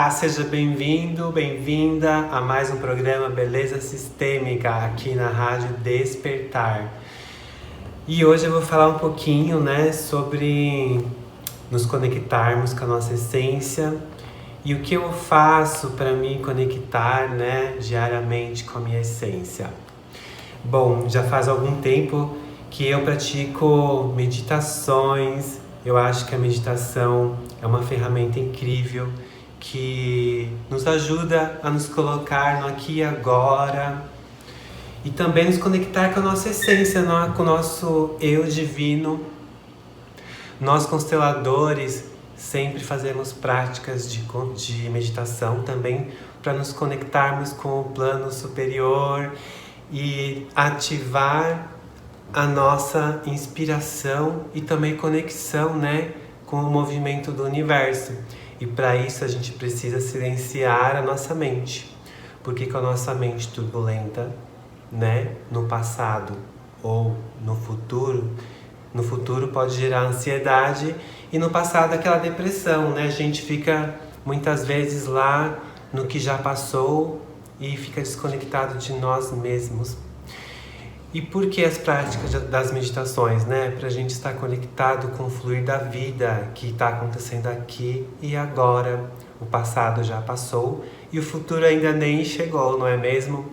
Olá, seja bem-vindo, bem-vinda a mais um programa Beleza Sistêmica aqui na Rádio Despertar. E hoje eu vou falar um pouquinho, sobre nos conectarmos com a nossa essência e o que eu faço para me conectar, diariamente com a minha essência. Bom, já faz algum tempo que eu pratico meditações. Eu acho que a meditação é uma ferramenta incrível que nos ajuda a nos colocar no aqui e agora e também nos conectar com a nossa essência, com o nosso eu divino. Nós consteladores sempre fazemos práticas de meditação também para nos conectarmos com o plano superior e ativar a nossa inspiração e também conexão, com o movimento do universo. E para isso a gente precisa silenciar a nossa mente, porque com a nossa mente turbulenta, no passado ou no futuro pode gerar ansiedade e no passado aquela depressão, A gente fica muitas vezes lá no que já passou e fica desconectado de nós mesmos. E por que as práticas das meditações, Para a gente estar conectado com o fluir da vida que está acontecendo aqui e agora. O passado já passou e o futuro ainda nem chegou, não é mesmo?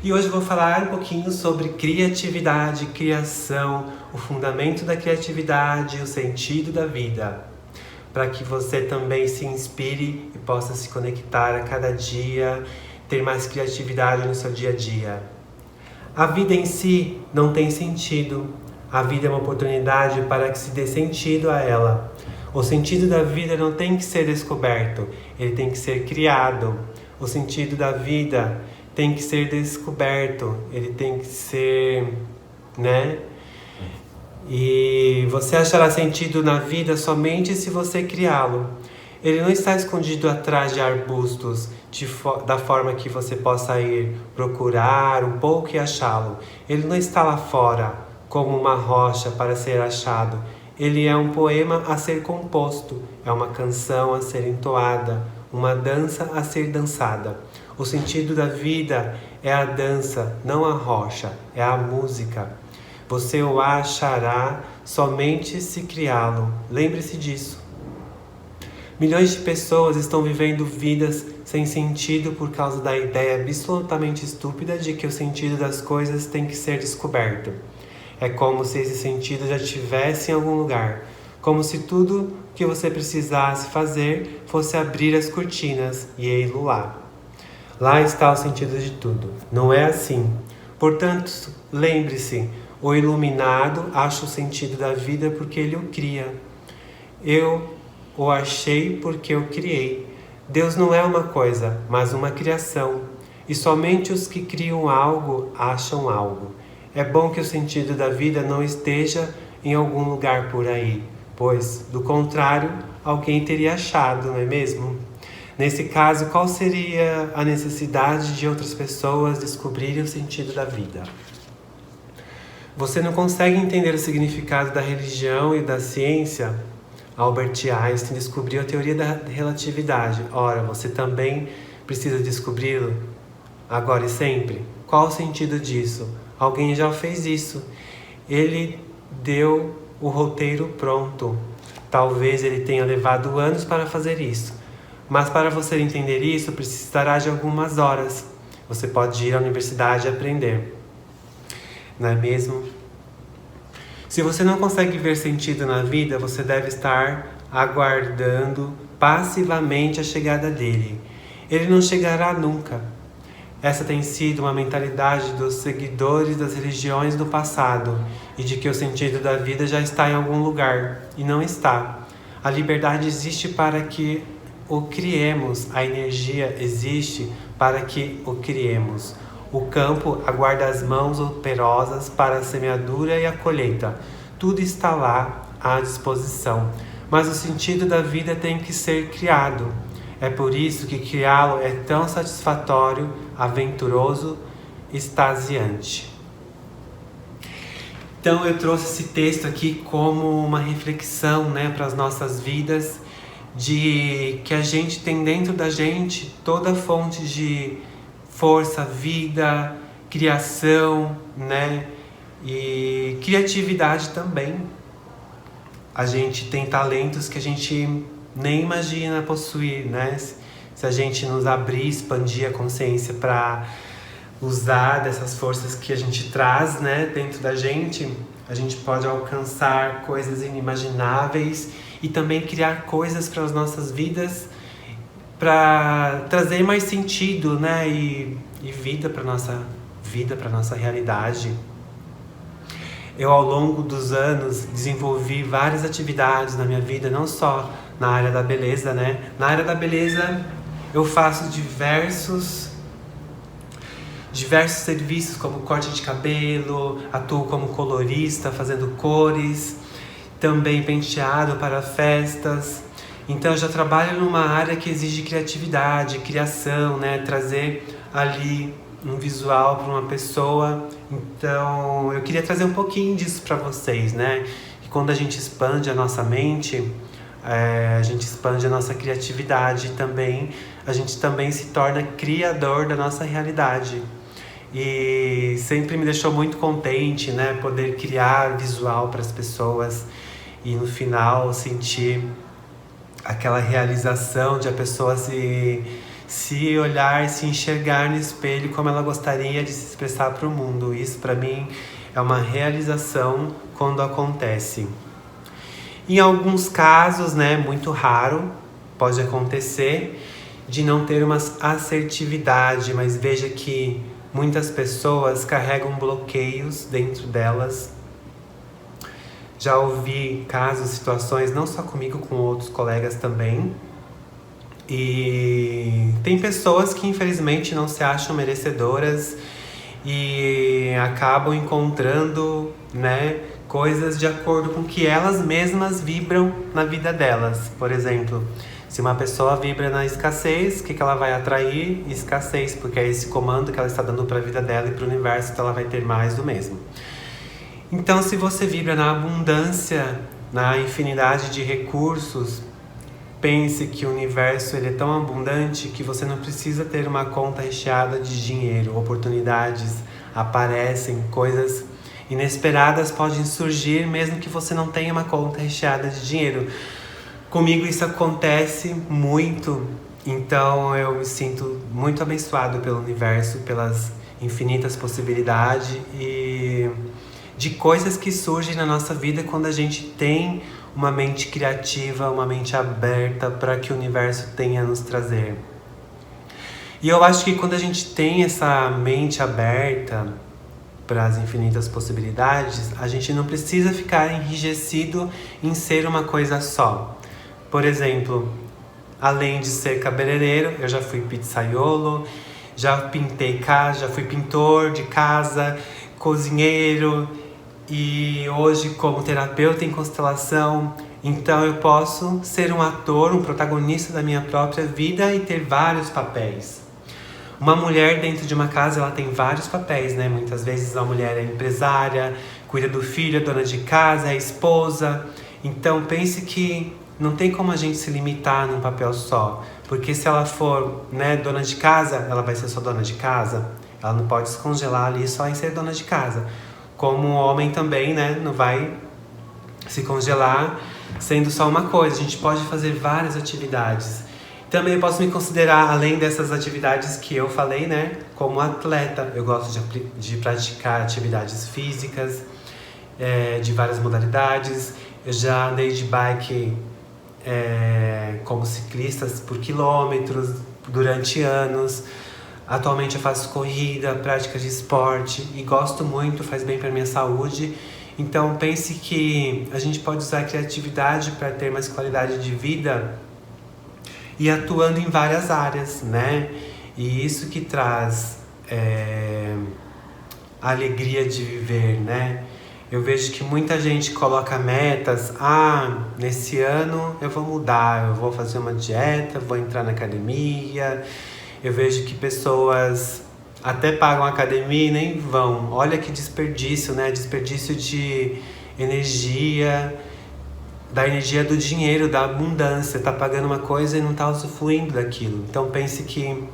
E hoje eu vou falar um pouquinho sobre criatividade, criação, o fundamento da criatividade, o sentido da vida, para que você também se inspire e possa se conectar a cada dia, ter mais criatividade no seu dia a dia. A vida em si não tem sentido. A vida é uma oportunidade para que se dê sentido a ela. O sentido da vida não tem que ser descoberto, ele tem que ser criado. O sentido da vida tem que ser descoberto, ele tem que ser, E você achará sentido na vida somente se você criá-lo. Ele não está escondido atrás de arbustos, da forma que você possa ir procurar um pouco e achá-lo. Ele não está lá fora, como uma rocha para ser achado. Ele é um poema a ser composto, é uma canção a ser entoada, uma dança a ser dançada. O sentido da vida é a dança, não a rocha, é a música. Você o achará somente se criá-lo. Lembre-se disso. Milhões de pessoas estão vivendo vidas sem sentido por causa da ideia absolutamente estúpida de que o sentido das coisas tem que ser descoberto. É como se esse sentido já estivesse em algum lugar, como se tudo que você precisasse fazer fosse abrir as cortinas e ei-lo lá. Lá está o sentido de tudo. Não é assim. Portanto, lembre-se, o iluminado acha o sentido da vida porque ele o cria. Eu o achei porque eu criei. Deus não é uma coisa, mas uma criação. E somente os que criam algo acham algo. É bom que o sentido da vida não esteja em algum lugar por aí, pois, do contrário, alguém teria achado, não é mesmo? Nesse caso, qual seria a necessidade de outras pessoas descobrirem o sentido da vida? Você não consegue entender o significado da religião e da ciência? Albert Einstein descobriu a teoria da relatividade. Ora, você também precisa descobri-lo agora e sempre? Qual o sentido disso? Alguém já fez isso. Ele deu o roteiro pronto. Talvez ele tenha levado anos para fazer isso. Mas para você entender isso, precisará de algumas horas. Você pode ir à universidade e aprender. Não é mesmo? Se você não consegue ver sentido na vida, você deve estar aguardando passivamente a chegada dele. Ele não chegará nunca. Essa tem sido uma mentalidade dos seguidores das religiões do passado e de que o sentido da vida já está em algum lugar, e não está. A liberdade existe para que o criemos, a energia existe para que o criemos. O campo aguarda as mãos operosas para a semeadura e a colheita. Tudo está lá à disposição, mas o sentido da vida tem que ser criado. É por isso que criá-lo é tão satisfatório, aventuroso, extasiante. Então eu trouxe esse texto aqui como uma reflexão, para as nossas vidas de que a gente tem dentro da gente toda a fonte de força, vida, criação, né? E criatividade também. A gente tem talentos que a gente nem imagina possuir, né? Se a gente nos abrir, expandir a consciência para usar dessas forças que a gente traz, né, dentro da gente, a gente pode alcançar coisas inimagináveis e também criar coisas para as nossas vidas, para trazer mais sentido, né, e vida para nossa vida, para nossa realidade. Eu, ao longo dos anos, desenvolvi várias atividades na minha vida, não só na área da beleza, né? Na área da beleza, eu faço diversos serviços, como corte de cabelo, atuo como colorista, fazendo cores, também penteado para festas. Então, eu já trabalho numa área que exige criatividade, criação, né? Trazer ali um visual para uma pessoa. Então, eu queria trazer um pouquinho disso para vocês, né? Que quando a gente expande a nossa mente, a gente expande a nossa criatividade também, a gente também se torna criador da nossa realidade. E sempre me deixou muito contente, né? Poder criar visual para as pessoas e no final sentir aquela realização de a pessoa se olhar, se enxergar no espelho como ela gostaria de se expressar para o mundo. Isso para mim é uma realização quando acontece. Em alguns casos, né, muito raro, pode acontecer de não ter uma assertividade, mas veja que muitas pessoas carregam bloqueios dentro delas. Já ouvi casos, situações, não só comigo, com outros colegas também. E tem pessoas que infelizmente não se acham merecedoras e acabam encontrando, né, coisas de acordo com o que elas mesmas vibram na vida delas. Por exemplo, se uma pessoa vibra na escassez, o que ela vai atrair? Escassez, porque é esse comando que ela está dando para a vida dela e para o universo, então ela vai ter mais do mesmo. Então, se você vibra na abundância, na infinidade de recursos, pense que o universo ele é tão abundante que você não precisa ter uma conta recheada de dinheiro. Oportunidades aparecem, coisas inesperadas podem surgir mesmo que você não tenha uma conta recheada de dinheiro. Comigo isso acontece muito, então eu me sinto muito abençoado pelo universo, pelas infinitas possibilidades e de coisas que surgem na nossa vida quando a gente tem uma mente criativa, uma mente aberta para que o universo tenha a nos trazer. E eu acho que quando a gente tem essa mente aberta para as infinitas possibilidades, a gente não precisa ficar enrijecido em ser uma coisa só. Por exemplo, além de ser cabeleireiro, eu já fui pizzaiolo, já pintei casa, já fui pintor de casa, cozinheiro e hoje como terapeuta em constelação. Então eu posso ser um ator, um protagonista da minha própria vida e ter vários papéis. Uma mulher dentro de uma casa, ela tem vários papéis, né? Muitas vezes a mulher é empresária, cuida do filho, é dona de casa, é esposa. Então pense que não tem como a gente se limitar num papel só. Porque se ela for, né, dona de casa, ela vai ser só dona de casa. Ela não pode se congelar ali só em ser dona de casa. Como o homem também, né, não vai se congelar sendo só uma coisa. A gente pode fazer várias atividades. Também posso me considerar, além dessas atividades que eu falei, né, como atleta. Eu gosto de praticar atividades físicas, de várias modalidades. Eu já andei de bike como ciclista por quilômetros durante anos. Atualmente eu faço corrida, prática de esporte e gosto muito, faz bem para minha saúde. Então pense que a gente pode usar a criatividade para ter mais qualidade de vida e atuando em várias áreas, né? E isso que traz a alegria de viver, né? Eu vejo que muita gente coloca metas. Nesse ano eu vou mudar, eu vou fazer uma dieta, vou entrar na academia. Eu vejo que pessoas até pagam academia e nem vão. Olha que desperdício, né? Desperdício de energia, da energia do dinheiro, da abundância. Tá pagando uma coisa e não tá usufruindo daquilo. Então pense que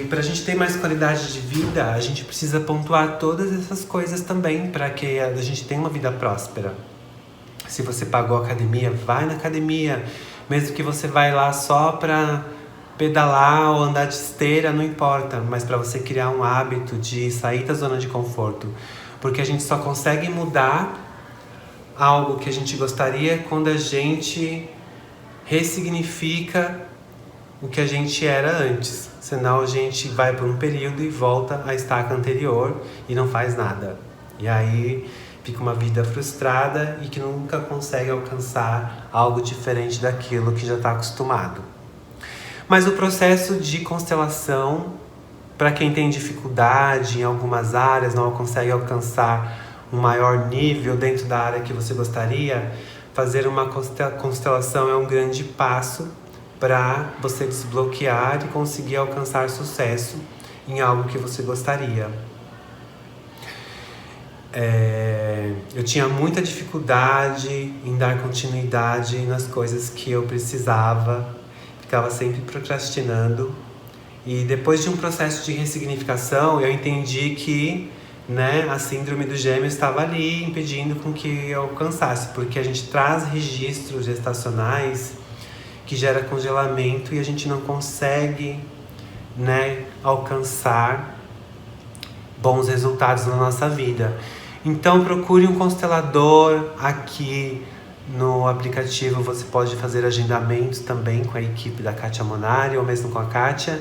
pra gente ter mais qualidade de vida, a gente precisa pontuar todas essas coisas também para que a gente tenha uma vida próspera. Se você pagou a academia, vai na academia. Mesmo que você vai lá só para pedalar ou andar de esteira, não importa. Mas para você criar um hábito de sair da zona de conforto. Porque a gente só consegue mudar algo que a gente gostaria quando a gente ressignifica o que a gente era antes. Senão a gente vai por um período e volta à estaca anterior e não faz nada. E aí fica uma vida frustrada e que nunca consegue alcançar algo diferente daquilo que já está acostumado. Mas o processo de constelação, para quem tem dificuldade em algumas áreas, não consegue alcançar um maior nível dentro da área que você gostaria, fazer uma constelação é um grande passo para você desbloquear e conseguir alcançar sucesso em algo que você gostaria. Eu tinha muita dificuldade em dar continuidade nas coisas que eu precisava, ficava sempre procrastinando. E depois de um processo de ressignificação, eu entendi que a síndrome do gêmeo estava ali impedindo com que eu alcançasse, porque a gente traz registros gestacionais que gera congelamento e a gente não consegue alcançar bons resultados na nossa vida. Então procure um constelador. Aqui no aplicativo você pode fazer agendamentos também com a equipe da Kátia Monari ou mesmo com a Kátia,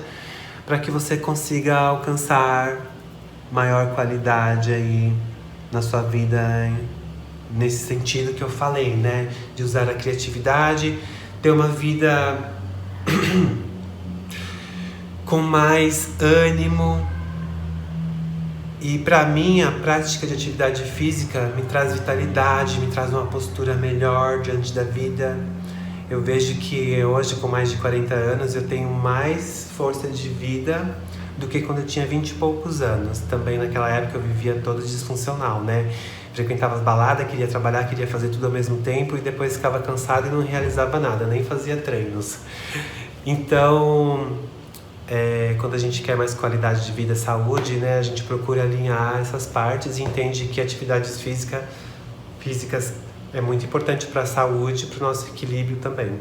para que você consiga alcançar maior qualidade aí na sua vida, nesse sentido que eu falei, de usar a criatividade, ter uma vida com mais ânimo. E para mim, a prática de atividade física me traz vitalidade, me traz uma postura melhor diante da vida. Eu vejo que hoje, com mais de 40 anos, eu tenho mais força de vida do que quando eu tinha 20 e poucos anos. Também naquela época eu vivia todo disfuncional, Frequentava as baladas, queria trabalhar, queria fazer tudo ao mesmo tempo e depois ficava cansado e não realizava nada, nem fazia treinos. Então, quando a gente quer mais qualidade de vida, saúde, a gente procura alinhar essas partes e entende que atividades físicas é muito importante para a saúde e para o nosso equilíbrio também.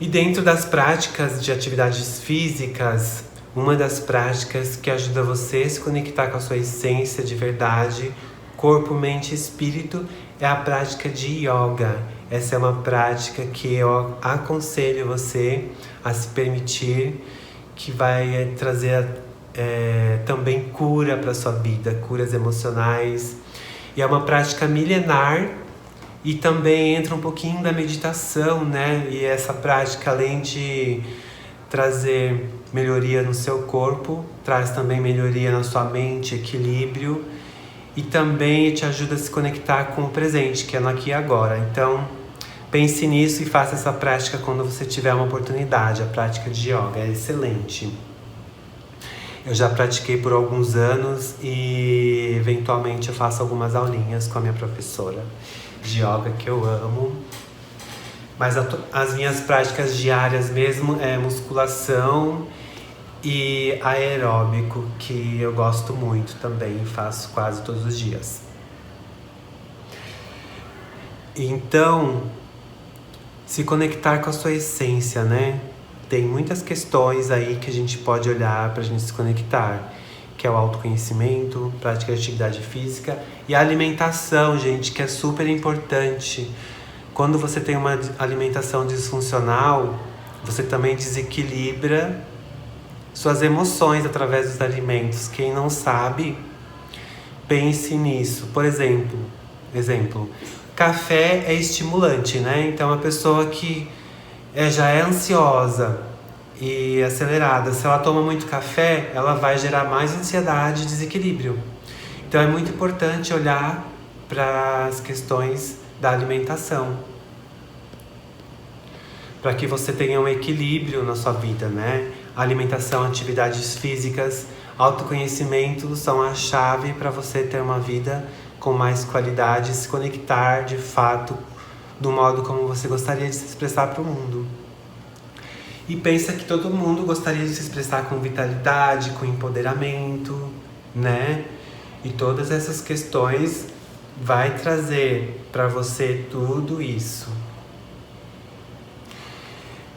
E dentro das práticas de atividades físicas, uma das práticas que ajuda você a se conectar com a sua essência de verdade, corpo, mente e espírito, é a prática de yoga. Essa é uma prática que eu aconselho você a se permitir, que vai trazer também cura para a sua vida, curas emocionais. E é uma prática milenar e também entra um pouquinho da meditação, E essa prática, além de trazer melhoria no seu corpo, traz também melhoria na sua mente, equilíbrio, e também te ajuda a se conectar com o presente, que é no aqui e agora. Então, pense nisso e faça essa prática quando você tiver uma oportunidade. A prática de yoga é excelente. Eu já pratiquei por alguns anos e eventualmente eu faço algumas aulinhas com a minha professora de yoga, que eu amo. Mas as minhas práticas diárias mesmo é musculação e aeróbico, que eu gosto muito também, faço quase todos os dias. Então, se conectar com a sua essência, Tem muitas questões aí que a gente pode olhar pra gente se conectar, que é o autoconhecimento, prática de atividade física e a alimentação, gente, que é super importante. Quando você tem uma alimentação disfuncional, você também desequilibra suas emoções através dos alimentos. Quem não sabe, pense nisso. Por exemplo, café é estimulante, Então a pessoa que já é ansiosa e acelerada, se ela toma muito café, ela vai gerar mais ansiedade e desequilíbrio. Então é muito importante olhar para as questões da alimentação, para que você tenha um equilíbrio na sua vida, Alimentação, atividades físicas, autoconhecimento são a chave para você ter uma vida com mais qualidade e se conectar de fato do modo como você gostaria de se expressar para o mundo. E pensa que todo mundo gostaria de se expressar com vitalidade, com empoderamento, né? E todas essas questões vai trazer para você tudo isso.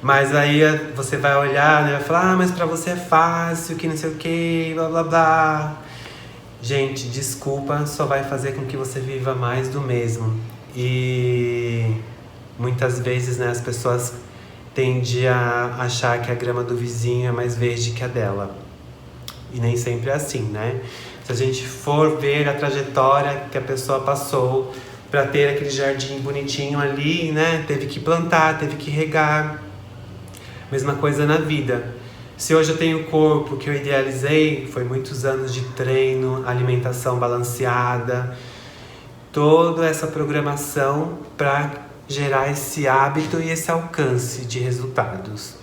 Mas aí você vai olhar, né? Vai falar, mas pra você é fácil, que não sei o que, blá blá blá. Gente, desculpa, só vai fazer com que você viva mais do mesmo. E muitas vezes, né, as pessoas tendem a achar que a grama do vizinho é mais verde que a dela. E nem sempre é assim, né? Se a gente for ver a trajetória que a pessoa passou para ter aquele jardim bonitinho ali, né? Teve que plantar, teve que regar. Mesma coisa na vida. Se hoje eu tenho o corpo que eu idealizei, foi muitos anos de treino, alimentação balanceada, toda essa programação para gerar esse hábito e esse alcance de resultados.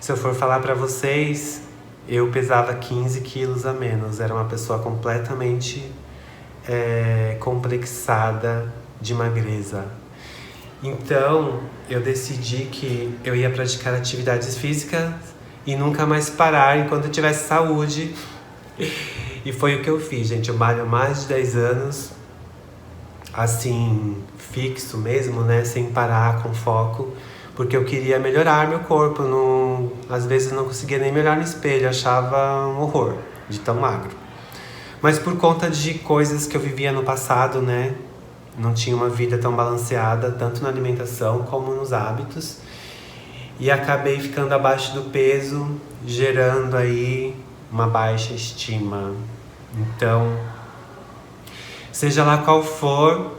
Se eu for falar para vocês, eu pesava 15 quilos a menos, era uma pessoa completamente complexada de magreza. Então, eu decidi que eu ia praticar atividades físicas e nunca mais parar enquanto eu tivesse saúde. E foi o que eu fiz, gente. Eu malho há mais de 10 anos, assim, fixo mesmo, né? Sem parar, com foco, porque eu queria melhorar meu corpo. Às vezes eu não conseguia nem me olhar no espelho, achava um horror de tão magro. Mas por conta de coisas que eu vivia no passado, né? Não tinha uma vida tão balanceada, tanto na alimentação como nos hábitos. E acabei ficando abaixo do peso, gerando aí uma baixa estima. Então, seja lá qual for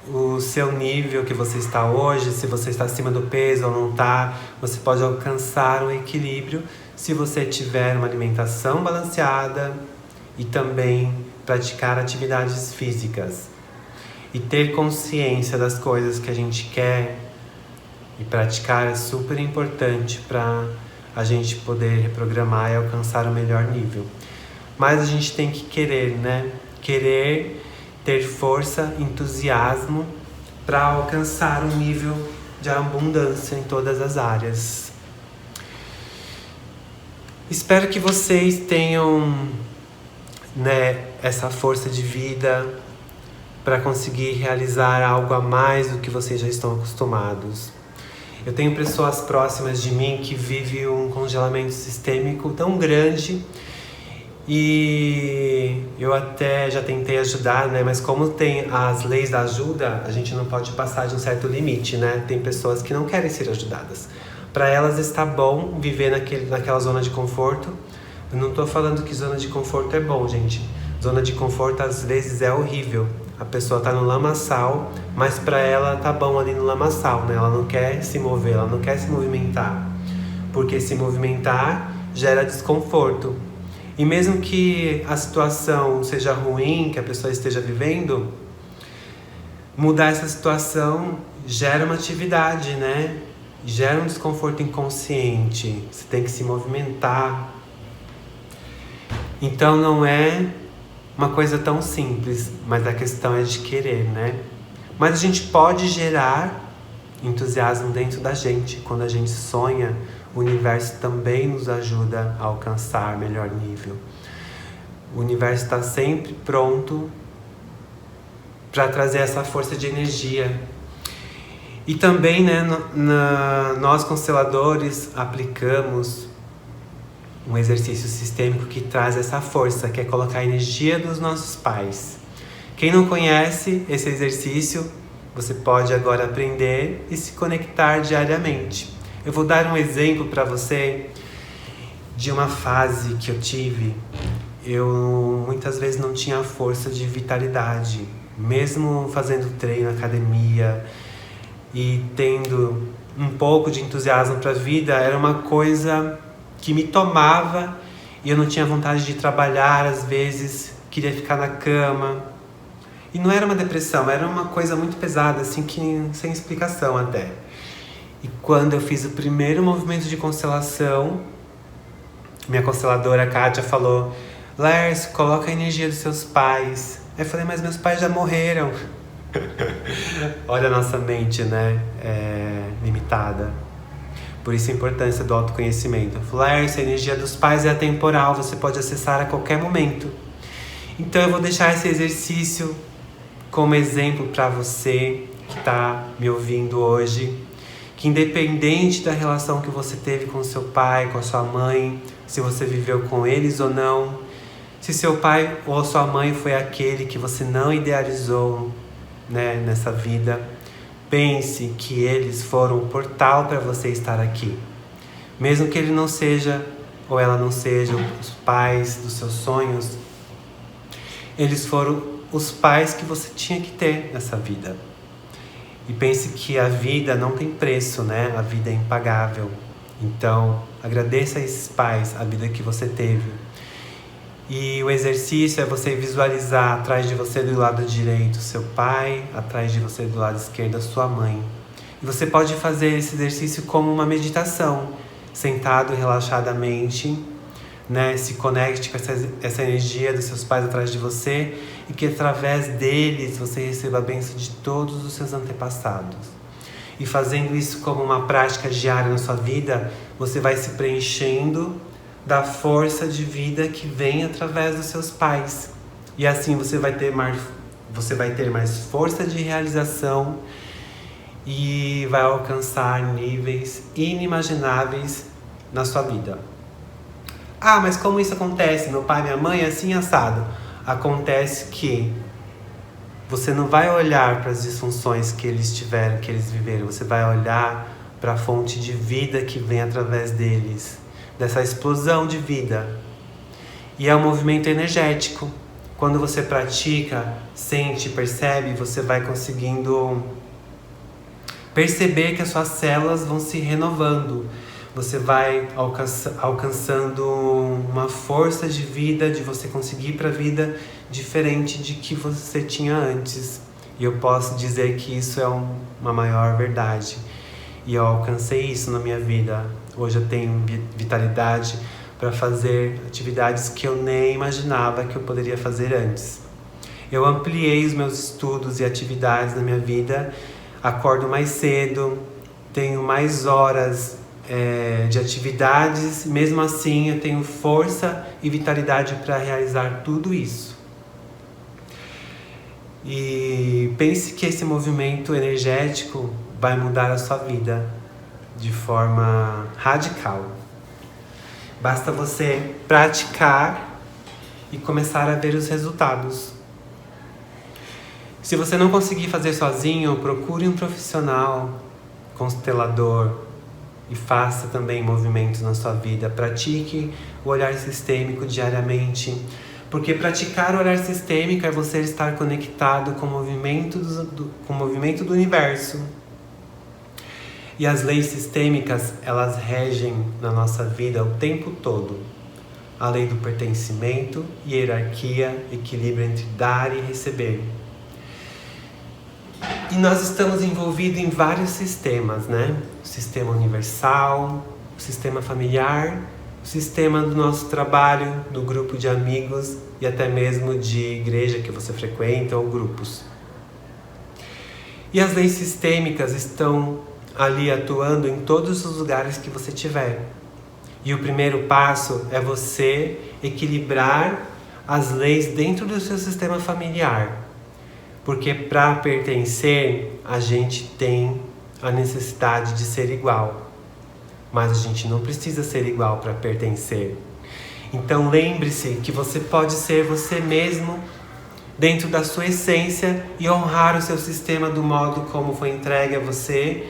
o seu nível que você está hoje, se você está acima do peso ou não está, você pode alcançar um equilíbrio se você tiver uma alimentação balanceada e também praticar atividades físicas. E ter consciência das coisas que a gente quer e praticar é super importante para a gente poder reprogramar e alcançar o melhor nível. Mas a gente tem que querer, né? Querer, ter força, entusiasmo para alcançar um nível de abundância em todas as áreas. Espero que vocês tenham, né, essa força de vida para conseguir realizar algo a mais do que vocês já estão acostumados. Eu tenho pessoas próximas de mim que vivem um congelamento sistêmico tão grande e eu até já tentei ajudar, né? Mas como tem as leis da ajuda, a gente não pode passar de um certo limite, né? Tem pessoas que não querem ser ajudadas. Para elas está bom viver naquela zona de conforto. Eu não estou falando que zona de conforto é bom, gente. Zona de conforto às vezes é horrível. A pessoa tá no lamaçal, mas para ela tá bom ali no lamaçal, né? Ela não quer se mover, ela não quer se movimentar. Porque se movimentar gera desconforto. E mesmo que a situação seja ruim, que a pessoa esteja vivendo, mudar essa situação gera uma atividade, né? Gera um desconforto inconsciente. Você tem que se movimentar. Então não é uma coisa tão simples, mas a questão é de querer, né? Mas a gente pode gerar entusiasmo dentro da gente. Quando a gente sonha, o universo também nos ajuda a alcançar melhor nível. O universo está sempre pronto para trazer essa força de energia. E também, né, nós consteladores aplicamos um exercício sistêmico que traz essa força, que é colocar a energia dos nossos pais. Quem não conhece esse exercício, você pode agora aprender e se conectar diariamente. Eu vou dar um exemplo para você de uma fase que eu tive. Eu muitas vezes não tinha força de vitalidade, mesmo fazendo treino, academia e tendo um pouco de entusiasmo para a vida, era uma coisa que me tomava e eu não tinha vontade de trabalhar, às vezes queria ficar na cama. E não era uma depressão, era uma coisa muito pesada, assim, que sem explicação até. E quando eu fiz o primeiro movimento de constelação, minha consteladora Kátia falou: Lércio, coloca a energia dos seus pais. Aí eu falei, mas meus pais já morreram. Olha a nossa mente, né? Limitada. Por isso a importância do autoconhecimento. Flare, a energia dos pais é atemporal, você pode acessar a qualquer momento. Então eu vou deixar esse exercício como exemplo para você que está me ouvindo hoje, que independente da relação que você teve com seu pai, com a sua mãe, se você viveu com eles ou não, se seu pai ou sua mãe foi aquele que você não idealizou, né, nessa vida, pense que eles foram o portal para você estar aqui. Mesmo que ele não seja, ou ela não seja, os pais dos seus sonhos, eles foram os pais que você tinha que ter nessa vida. E pense que a vida não tem preço, né? A vida é impagável. Então, agradeça a esses pais a vida que você teve. E o exercício é você visualizar atrás de você do lado direito seu pai, atrás de você do lado esquerdo a sua mãe. E você pode fazer esse exercício como uma meditação, sentado relaxadamente, né? Se conecte com essa energia dos seus pais atrás de você e que através deles você receba a bênção de todos os seus antepassados. E fazendo isso como uma prática diária na sua vida, você vai se preenchendo da força de vida que vem através dos seus pais. E assim você vai ter mais força de realização e vai alcançar níveis inimagináveis na sua vida. Ah, mas como isso acontece? Meu pai e minha mãe é assim assado. Acontece que você não vai olhar para as disfunções que eles tiveram, que eles viveram. Você vai olhar para a fonte de vida que vem através deles, dessa explosão de vida. E é um movimento energético. Quando você pratica, sente, percebe, você vai conseguindo perceber que as suas células vão se renovando. Você vai alcançando uma força de vida, de você conseguir ir para a vida diferente de que você tinha antes. E eu posso dizer que isso é uma maior verdade. E eu alcancei isso na minha vida. Hoje eu tenho vitalidade para fazer atividades que eu nem imaginava que eu poderia fazer antes. Eu ampliei os meus estudos e atividades na minha vida, acordo mais cedo, tenho mais horas de atividades, mesmo assim eu tenho força e vitalidade para realizar tudo isso. E pense que esse movimento energético vai mudar a sua vida de forma radical. Basta você praticar e começar a ver os resultados. Se você não conseguir fazer sozinho, procure um profissional constelador e faça também movimentos na sua vida. Pratique o olhar sistêmico diariamente, porque praticar o olhar sistêmico é você estar conectado com o movimento do universo. E as leis sistêmicas, elas regem na nossa vida o tempo todo. A lei do pertencimento, hierarquia, equilíbrio entre dar e receber. E nós estamos envolvidos em vários sistemas, né? O sistema universal, o sistema familiar, o sistema do nosso trabalho, do grupo de amigos e até mesmo de igreja que você frequenta ou grupos. E as leis sistêmicas estão ali atuando em todos os lugares que você tiver. E o primeiro passo é você equilibrar as leis dentro do seu sistema familiar. Porque para pertencer, a gente tem a necessidade de ser igual. Mas a gente não precisa ser igual para pertencer. Então lembre-se que você pode ser você mesmo dentro da sua essência e honrar o seu sistema do modo como foi entregue a você,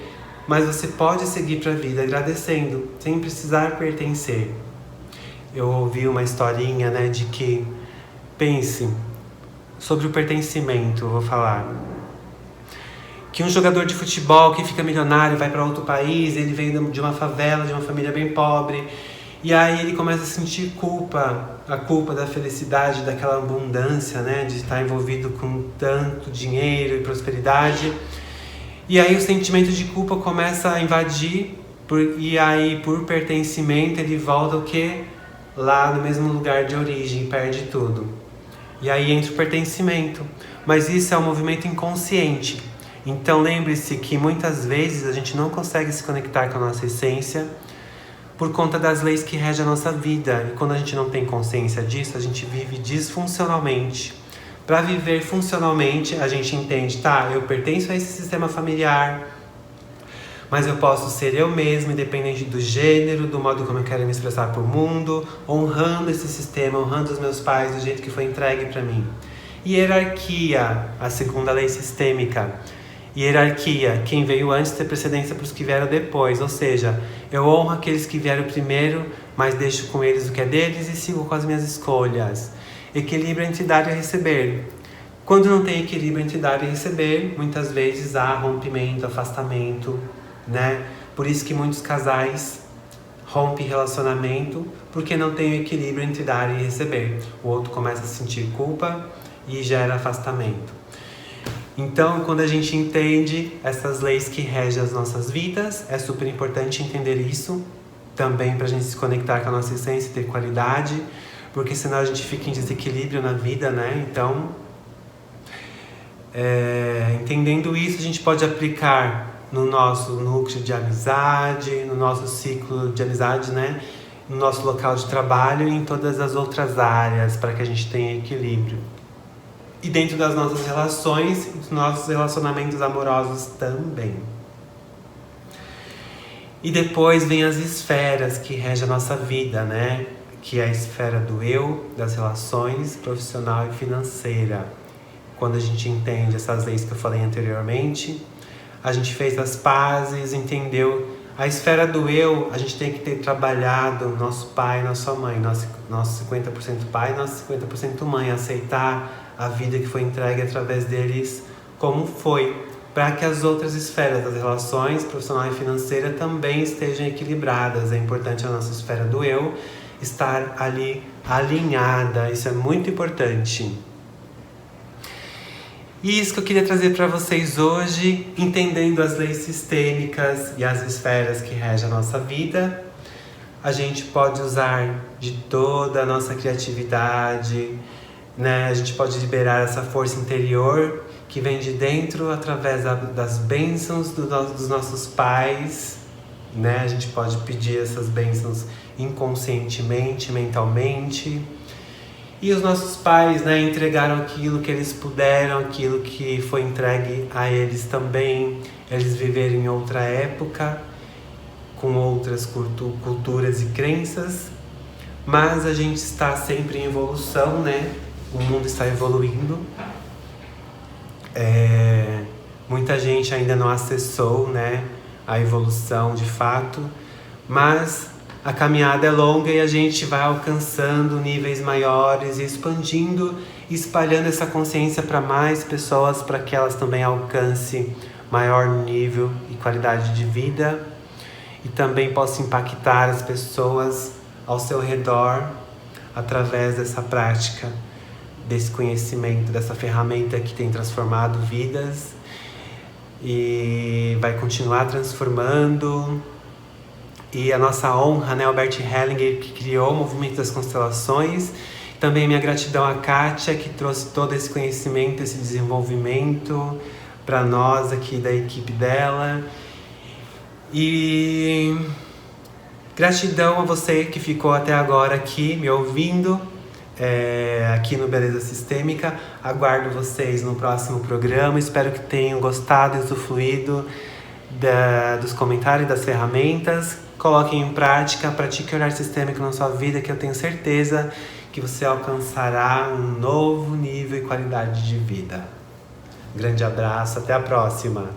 mas você pode seguir para a vida agradecendo, sem precisar pertencer. Eu ouvi uma historinha, né, de que, pense, sobre o pertencimento, eu vou falar. Que um jogador de futebol que fica milionário vai para outro país, ele vem de uma favela, de uma família bem pobre, e aí ele começa a sentir a culpa da felicidade, daquela abundância, né, de estar envolvido com tanto dinheiro e prosperidade. E aí o sentimento de culpa começa a invadir, e aí por pertencimento ele volta o quê? Lá no mesmo lugar de origem, perde tudo. E aí entra o pertencimento. Mas isso é um movimento inconsciente. Então lembre-se que muitas vezes a gente não consegue se conectar com a nossa essência por conta das leis que regem a nossa vida. E quando a gente não tem consciência disso, a gente vive disfuncionalmente. Para viver funcionalmente, a gente entende, tá, eu pertenço a esse sistema familiar, mas eu posso ser eu mesmo, independente do gênero, do modo como eu quero me expressar para o mundo, honrando esse sistema, honrando os meus pais do jeito que foi entregue para mim. Hierarquia, a segunda lei sistêmica. Hierarquia, quem veio antes tem precedência para os que vieram depois, ou seja, eu honro aqueles que vieram primeiro, mas deixo com eles o que é deles e sigo com as minhas escolhas. Equilíbrio entre dar e receber. Quando não tem equilíbrio entre dar e receber, muitas vezes há rompimento, afastamento, né? Por isso que muitos casais rompem relacionamento, porque não tem o equilíbrio entre dar e receber. O outro começa a sentir culpa e gera afastamento. Então, quando a gente entende essas leis que regem as nossas vidas, é super importante entender isso também para a gente se conectar com a nossa essência e ter qualidade, porque senão a gente fica em desequilíbrio na vida, né? Então, entendendo isso, a gente pode aplicar no nosso núcleo de amizade, no nosso ciclo de amizade, né? No nosso local de trabalho e em todas as outras áreas para que a gente tenha equilíbrio. E dentro das nossas relações, dos nossos relacionamentos amorosos também. E depois vem as esferas que regem a nossa vida, né? Que é a esfera do eu, das relações, profissional e financeira. Quando a gente entende essas leis que eu falei anteriormente, a gente fez as pazes, entendeu? A esfera do eu, a gente tem que ter trabalhado nosso pai, nossa mãe, nosso 50% pai, nosso 50% mãe, aceitar a vida que foi entregue através deles como foi, para que as outras esferas das relações, profissional e financeira, também estejam equilibradas. É importante a nossa esfera do eu estar ali alinhada, isso é muito importante. E isso que eu queria trazer para vocês hoje, entendendo as leis sistêmicas e as esferas que regem a nossa vida, a gente pode usar de toda a nossa criatividade, né? A gente pode liberar essa força interior que vem de dentro através das bênçãos dos nossos pais, né? A gente pode pedir essas bênçãos inconscientemente, mentalmente. E os nossos pais, né, entregaram aquilo que eles puderam, aquilo que foi entregue a eles também. Eles viveram em outra época, com outras culturas e crenças, mas a gente está sempre em evolução, né? O mundo está evoluindo. Muita gente ainda não acessou, né, a evolução de fato, mas a caminhada é longa e a gente vai alcançando níveis maiores e expandindo e espalhando essa consciência para mais pessoas, para que elas também alcancem maior nível e qualidade de vida e também possam impactar as pessoas ao seu redor através dessa prática, desse conhecimento, dessa ferramenta que tem transformado vidas e vai continuar transformando. E a nossa honra, né, Albert Hellinger, que criou o Movimento das Constelações. Também minha gratidão à Kátia, que trouxe todo esse conhecimento, esse desenvolvimento para nós aqui da equipe dela. E gratidão a você que ficou até agora aqui me ouvindo, aqui no Beleza Sistêmica. Aguardo vocês no próximo programa. Espero que tenham gostado e usufruído dos comentários e das ferramentas. Coloquem em prática, pratique o olhar sistêmico na sua vida, que eu tenho certeza que você alcançará um novo nível e qualidade de vida. Grande abraço, até a próxima!